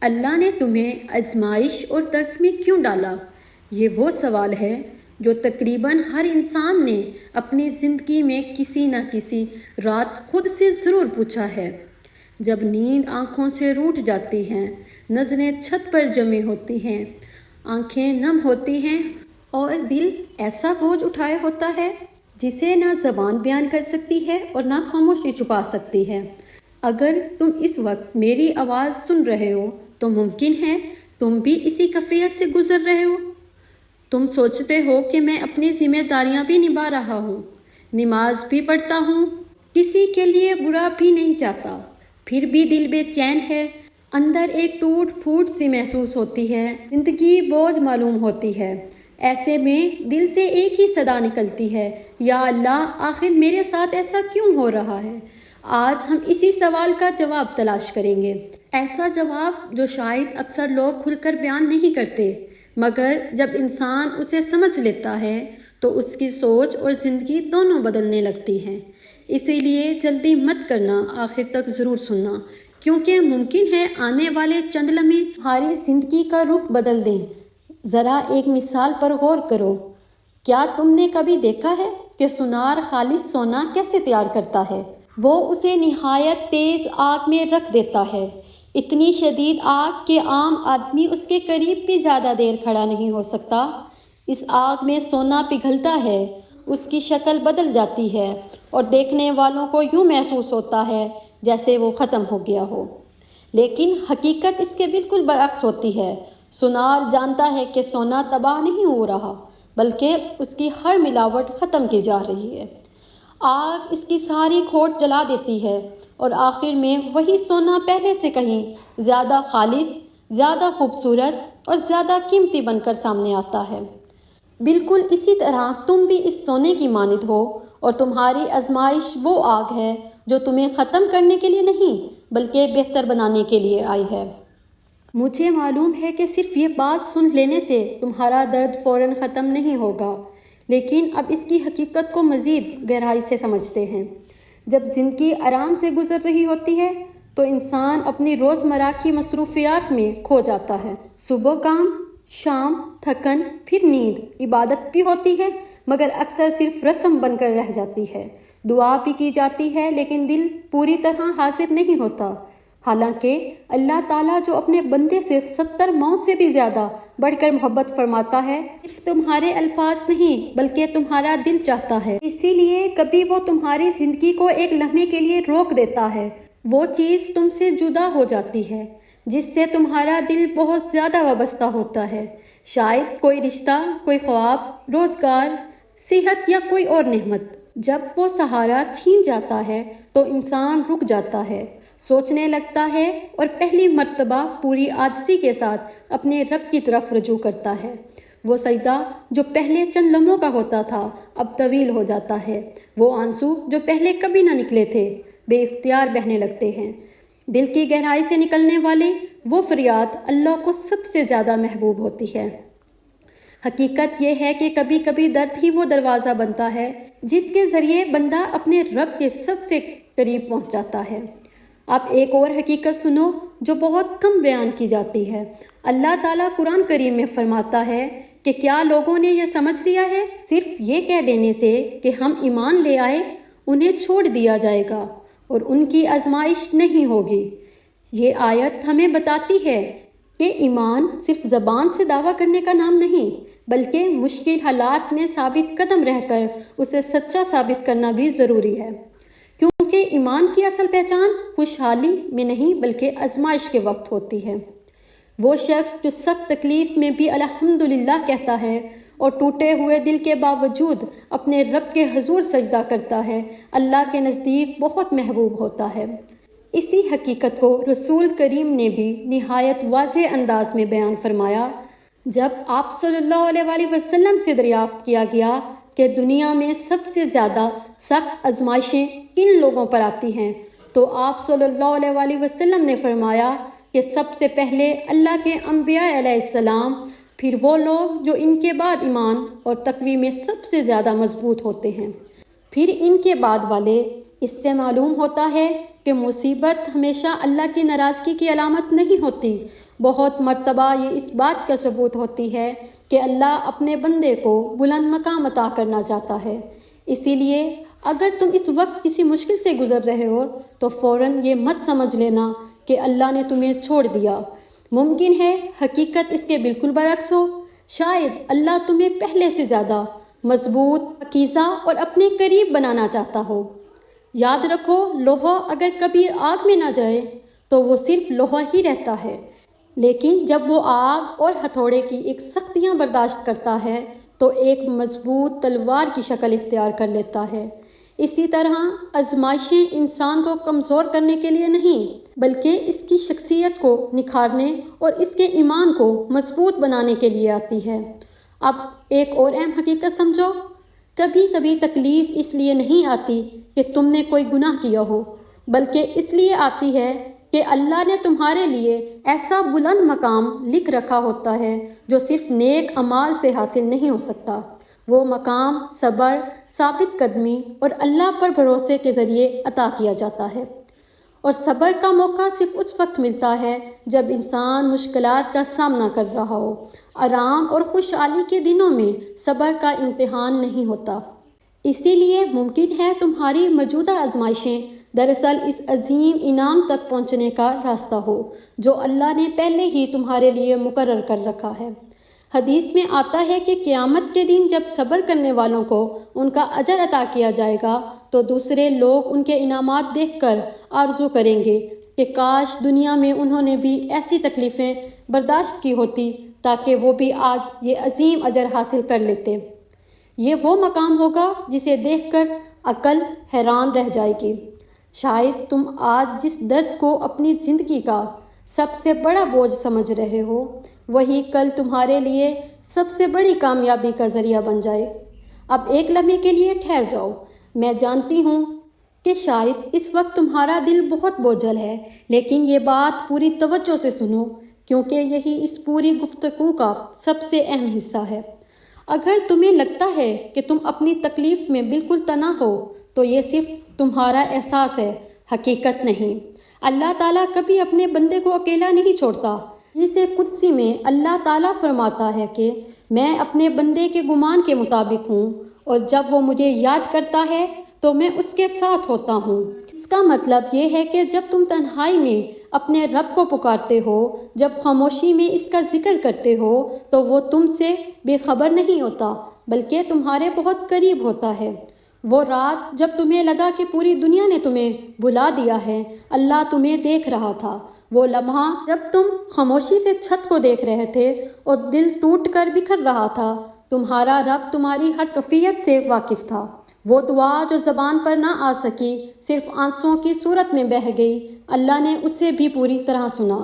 اللہ نے تمہیں آزمائش اور ترک میں کیوں ڈالا؟ یہ وہ سوال ہے جو تقریباً ہر انسان نے اپنی زندگی میں کسی نہ کسی رات خود سے ضرور پوچھا ہے۔ جب نیند آنکھوں سے روٹھ جاتی ہیں، نظریں چھت پر جمی ہوتی ہیں، آنکھیں نم ہوتی ہیں اور دل ایسا بوجھ اٹھائے ہوتا ہے جسے نہ زبان بیان کر سکتی ہے اور نہ خاموشی چھپا سکتی ہے۔ اگر تم اس وقت میری آواز سن رہے ہو تو ممکن ہے تم بھی اسی کیفیت سے گزر رہے ہو۔ تم سوچتے ہو کہ میں اپنی ذمہ داریاں بھی نبھا رہا ہوں، نماز بھی پڑھتا ہوں، کسی کے لیے برا بھی نہیں چاہتا، پھر بھی دل بے چین ہے، اندر ایک ٹوٹ پھوٹ سی محسوس ہوتی ہے، زندگی بوجھ معلوم ہوتی ہے۔ ایسے میں دل سے ایک ہی صدا نکلتی ہے، یا اللہ، آخر میرے ساتھ ایسا کیوں ہو رہا ہے؟ آج ہم اسی سوال کا جواب تلاش کریں گے، ایسا جواب جو شاید اکثر لوگ کھل کر بیان نہیں کرتے، مگر جب انسان اسے سمجھ لیتا ہے تو اس کی سوچ اور زندگی دونوں بدلنے لگتی ہیں۔ اسی لیے جلدی مت کرنا، آخر تک ضرور سننا، کیونکہ ممکن ہے آنے والے چند لمحے تمہاری زندگی کا رخ بدل دیں۔ ذرا ایک مثال پر غور کرو۔ کیا تم نے کبھی دیکھا ہے کہ سونار خالص سونا کیسے تیار کرتا ہے؟ وہ اسے نہایت تیز آگ میں رکھ دیتا ہے، اتنی شدید آگ کہ عام آدمی اس کے قریب بھی زیادہ دیر کھڑا نہیں ہو سکتا۔ اس آگ میں سونا پگھلتا ہے، اس کی شکل بدل جاتی ہے اور دیکھنے والوں کو یوں محسوس ہوتا ہے جیسے وہ ختم ہو گیا ہو، لیکن حقیقت اس کے بالکل برعکس ہوتی ہے۔ سونار جانتا ہے کہ سونا تباہ نہیں ہو رہا، بلکہ اس کی ہر ملاوٹ ختم کی جا رہی ہے۔ آگ اس کی ساری کھوٹ جلا دیتی ہے اور آخر میں وہی سونا پہلے سے کہیں زیادہ خالص، زیادہ خوبصورت اور زیادہ قیمتی بن کر سامنے آتا ہے۔ بالکل اسی طرح تم بھی اس سونے کی مانند ہو، اور تمہاری آزمائش وہ آگ ہے جو تمہیں ختم کرنے کے لیے نہیں بلکہ بہتر بنانے کے لیے آئی ہے۔ مجھے معلوم ہے کہ صرف یہ بات سن لینے سے تمہارا درد فوراً ختم نہیں ہوگا، لیکن اب اس کی حقیقت کو مزید گہرائی سے سمجھتے ہیں۔ جب زندگی آرام سے گزر رہی ہوتی ہے تو انسان اپنی روزمرہ کی مصروفیات میں کھو جاتا ہے۔ صبح کام، شام تھکن، پھر نیند، عبادت بھی ہوتی ہے مگر اکثر صرف رسم بن کر رہ جاتی ہے۔ دعا بھی کی جاتی ہے لیکن دل پوری طرح حاضر نہیں ہوتا، حالانکہ اللہ تعالیٰ جو اپنے بندے سے 70 ماؤں سے بھی زیادہ بڑھ کر محبت فرماتا ہے، صرف تمہارے الفاظ نہیں بلکہ تمہارا دل چاہتا ہے۔ اسی لیے کبھی وہ تمہاری زندگی کو ایک لمحے کے لیے روک دیتا ہے، وہ چیز تم سے جدا ہو جاتی ہے جس سے تمہارا دل بہت زیادہ وابستہ ہوتا ہے، شاید کوئی رشتہ، کوئی خواب، روزگار، صحت یا کوئی اور نعمت۔ جب وہ سہارا چھین جاتا ہے تو انسان رک جاتا ہے، سوچنے لگتا ہے اور پہلی مرتبہ پوری عاجزی کے ساتھ اپنے رب کی طرف رجوع کرتا ہے۔ وہ سجدہ جو پہلے چند لمحوں کا ہوتا تھا اب طویل ہو جاتا ہے، وہ آنسو جو پہلے کبھی نہ نکلے تھے بے اختیار بہنے لگتے ہیں۔ دل کی گہرائی سے نکلنے والے وہ فریاد اللہ کو سب سے زیادہ محبوب ہوتی ہے۔ حقیقت یہ ہے کہ کبھی کبھی درد ہی وہ دروازہ بنتا ہے جس کے ذریعے بندہ اپنے رب کے سب سے قریب پہنچ جاتا ہے۔ اب ایک اور حقیقت سنو جو بہت کم بیان کی جاتی ہے۔ اللہ تعالیٰ قرآن کریم میں فرماتا ہے کہ کیا لوگوں نے یہ سمجھ لیا ہے، صرف یہ کہہ دینے سے کہ ہم ایمان لے آئے انہیں چھوڑ دیا جائے گا اور ان کی آزمائش نہیں ہوگی۔ یہ آیت ہمیں بتاتی ہے کہ ایمان صرف زبان سے دعویٰ کرنے کا نام نہیں بلکہ مشکل حالات میں ثابت قدم رہ کر اسے سچا ثابت کرنا بھی ضروری ہے، کیونکہ ایمان کی اصل پہچان خوشحالی میں نہیں بلکہ آزمائش کے وقت ہوتی ہے۔ وہ شخص جو سخت تکلیف میں بھی الحمدللہ کہتا ہے اور ٹوٹے ہوئے دل کے باوجود اپنے رب کے حضور سجدہ کرتا ہے، اللہ کے نزدیک بہت محبوب ہوتا ہے۔ اسی حقیقت کو رسول کریم نے بھی نہایت واضح انداز میں بیان فرمایا جب آپ صلی اللہ علیہ وآلہ وسلم سے دریافت کیا گیا کہ دنیا میں سب سے زیادہ سخت آزمائشیں کن لوگوں پر آتی ہیں، تو آپ صلی اللہ علیہ وآلہ وسلم نے فرمایا کہ سب سے پہلے اللہ کے انبیاء علیہ السلام، پھر وہ لوگ جو ان کے بعد ایمان اور تقوی میں سب سے زیادہ مضبوط ہوتے ہیں، پھر ان کے بعد والے۔ اس سے معلوم ہوتا ہے کہ مصیبت ہمیشہ اللہ کی ناراضگی کی علامت نہیں ہوتی، بہت مرتبہ یہ اس بات کا ثبوت ہوتی ہے کہ اللہ اپنے بندے کو بلند مقام عطا کرنا چاہتا ہے۔ اسی لیے اگر تم اس وقت کسی مشکل سے گزر رہے ہو تو فوراً یہ مت سمجھ لینا کہ اللہ نے تمہیں چھوڑ دیا۔ ممکن ہے حقیقت اس کے بالکل برعکس ہو۔ شاید اللہ تمہیں پہلے سے زیادہ مضبوط، پاکیزہ اور اپنے قریب بنانا چاہتا ہو۔ یاد رکھو، لوہا اگر کبھی آگ میں نہ جائے تو وہ صرف لوہا ہی رہتا ہے، لیکن جب وہ آگ اور ہتھوڑے کی ایک سختیاں برداشت کرتا ہے تو ایک مضبوط تلوار کی شکل اختیار کر لیتا ہے۔ اسی طرح آزمائشیں انسان کو کمزور کرنے کے لیے نہیں، بلکہ اس کی شخصیت کو نکھارنے اور اس کے ایمان کو مضبوط بنانے کے لیے آتی ہے۔ اب ایک اور اہم حقیقت سمجھو، کبھی کبھی تکلیف اس لیے نہیں آتی کہ تم نے کوئی گناہ کیا ہو، بلکہ اس لیے آتی ہے کہ اللہ نے تمہارے لیے ایسا بلند مقام لکھ رکھا ہوتا ہے جو صرف نیک اعمال سے حاصل نہیں ہو سکتا۔ وہ مقام صبر، ثابت قدمی اور اللہ پر بھروسے کے ذریعے عطا کیا جاتا ہے۔ اور صبر کا موقع صرف اس وقت ملتا ہے جب انسان مشکلات کا سامنا کر رہا ہو۔ آرام اور خوشحالی کے دنوں میں صبر کا امتحان نہیں ہوتا۔ اسی لیے ممکن ہے تمہاری موجودہ آزمائشیں دراصل اس عظیم انعام تک پہنچنے کا راستہ ہو جو اللہ نے پہلے ہی تمہارے لیے مقرر کر رکھا ہے۔ حدیث میں آتا ہے کہ قیامت کے دن جب صبر کرنے والوں کو ان کا اجر عطا کیا جائے گا تو دوسرے لوگ ان کے انعامات دیکھ کر آرزو کریں گے کہ کاش دنیا میں انہوں نے بھی ایسی تکلیفیں برداشت کی ہوتی تاکہ وہ بھی آج یہ عظیم اجر حاصل کر لیتے۔ یہ وہ مقام ہوگا جسے دیکھ کر عقل حیران رہ جائے گی۔ شاید تم آج جس درد کو اپنی زندگی کا سب سے بڑا بوجھ سمجھ رہے ہو، وہی کل تمہارے لیے سب سے بڑی کامیابی کا ذریعہ بن جائے۔ اب ایک لمحے کے لیے ٹھہر جاؤ۔ میں جانتی ہوں کہ شاید اس وقت تمہارا دل بہت بوجھل ہے، لیکن یہ بات پوری توجہ سے سنو کیونکہ یہی اس پوری گفتگو کا سب سے اہم حصہ ہے۔ اگر تمہیں لگتا ہے کہ تم اپنی تکلیف میں بالکل تنہا ہو تو یہ صرف تمہارا احساس ہے، حقیقت نہیں۔ اللہ تعالیٰ کبھی اپنے بندے کو اکیلا نہیں چھوڑتا۔ حدیث قدسی میں اللہ تعالیٰ فرماتا ہے کہ میں اپنے بندے کے گمان کے مطابق ہوں اور جب وہ مجھے یاد کرتا ہے تو میں اس کے ساتھ ہوتا ہوں۔ اس کا مطلب یہ ہے کہ جب تم تنہائی میں اپنے رب کو پکارتے ہو، جب خاموشی میں اس کا ذکر کرتے ہو تو وہ تم سے بے خبر نہیں ہوتا بلکہ تمہارے بہت قریب ہوتا ہے۔ وہ رات جب تمہیں لگا کہ پوری دنیا نے تمہیں بھلا دیا ہے، اللہ تمہیں دیکھ رہا تھا۔ وہ لمحہ جب تم خاموشی سے چھت کو دیکھ رہے تھے اور دل ٹوٹ کر بکھر رہا تھا، تمہارا رب تمہاری ہر کیفیت سے واقف تھا۔ وہ دعا جو زبان پر نہ آ سکی، صرف آنسوؤں کی صورت میں بہہ گئی، اللہ نے اسے بھی پوری طرح سنا۔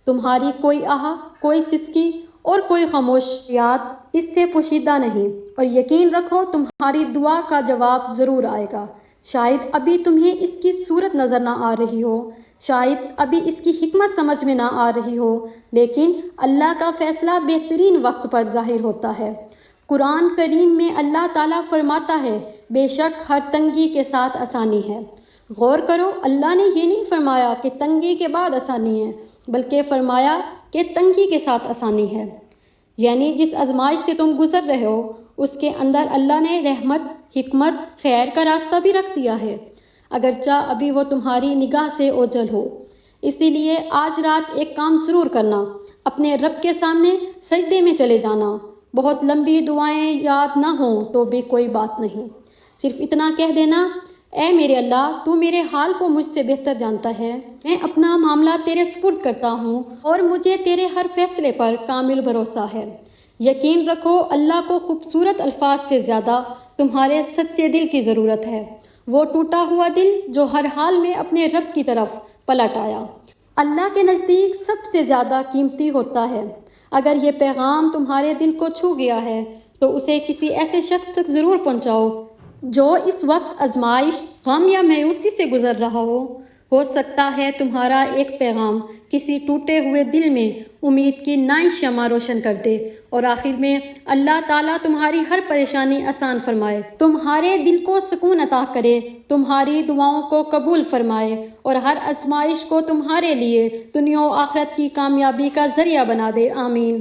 تمہاری کوئی آہ، کوئی سسکی اور کوئی خاموش یاد اس سے پوشیدہ نہیں، اور یقین رکھو تمہاری دعا کا جواب ضرور آئے گا۔ شاید ابھی تمہیں اس کی صورت نظر نہ آ رہی ہو، شاید ابھی اس کی حکمت سمجھ میں نہ آ رہی ہو، لیکن اللہ کا فیصلہ بہترین وقت پر ظاہر ہوتا ہے۔ قرآن کریم میں اللہ تعالیٰ فرماتا ہے، بے شک ہر تنگی کے ساتھ آسانی ہے۔ غور کرو، اللہ نے یہ نہیں فرمایا کہ تنگی کے بعد آسانی ہے، بلکہ فرمایا کہ تنگی کے ساتھ آسانی ہے۔ یعنی جس آزمائش سے تم گزر رہے ہو اس کے اندر اللہ نے رحمت، حکمت، خیر کا راستہ بھی رکھ دیا ہے، اگرچہ ابھی وہ تمہاری نگاہ سے اوجھل ہو۔ اسی لیے آج رات ایک کام ضرور کرنا، اپنے رب کے سامنے سجدے میں چلے جانا۔ بہت لمبی دعائیں یاد نہ ہوں تو بھی کوئی بات نہیں، صرف اتنا کہہ دینا، اے میرے اللہ، تو میرے حال کو مجھ سے بہتر جانتا ہے، میں اپنا معاملہ تیرے سپرد کرتا ہوں اور مجھے تیرے ہر فیصلے پر کامل بھروسہ ہے۔ یقین رکھو اللہ کو خوبصورت الفاظ سے زیادہ تمہارے سچے دل کی ضرورت ہے، وہ ٹوٹا ہوا دل جو ہر حال میں اپنے رب کی طرف پلٹ آیا۔ اللہ کے نزدیک سب سے زیادہ قیمتی ہوتا ہے۔ اگر یہ پیغام تمہارے دل کو چھو گیا ہے تو اسے کسی ایسے شخص تک ضرور پہنچاؤ جو اس وقت آزمائش، غم یا مایوسی سے گزر رہا ہو۔ ہو سکتا ہے تمہارا ایک پیغام کسی ٹوٹے ہوئے دل میں امید کی نئی شمع روشن کر دے، اور آخر میں اللہ تعالیٰ تمہاری ہر پریشانی آسان فرمائے، تمہارے دل کو سکون عطا کرے، تمہاری دعاؤں کو قبول فرمائے، اور ہر آزمائش کو تمہارے لیے دنیا و آخرت کی کامیابی کا ذریعہ بنا دے۔ آمین۔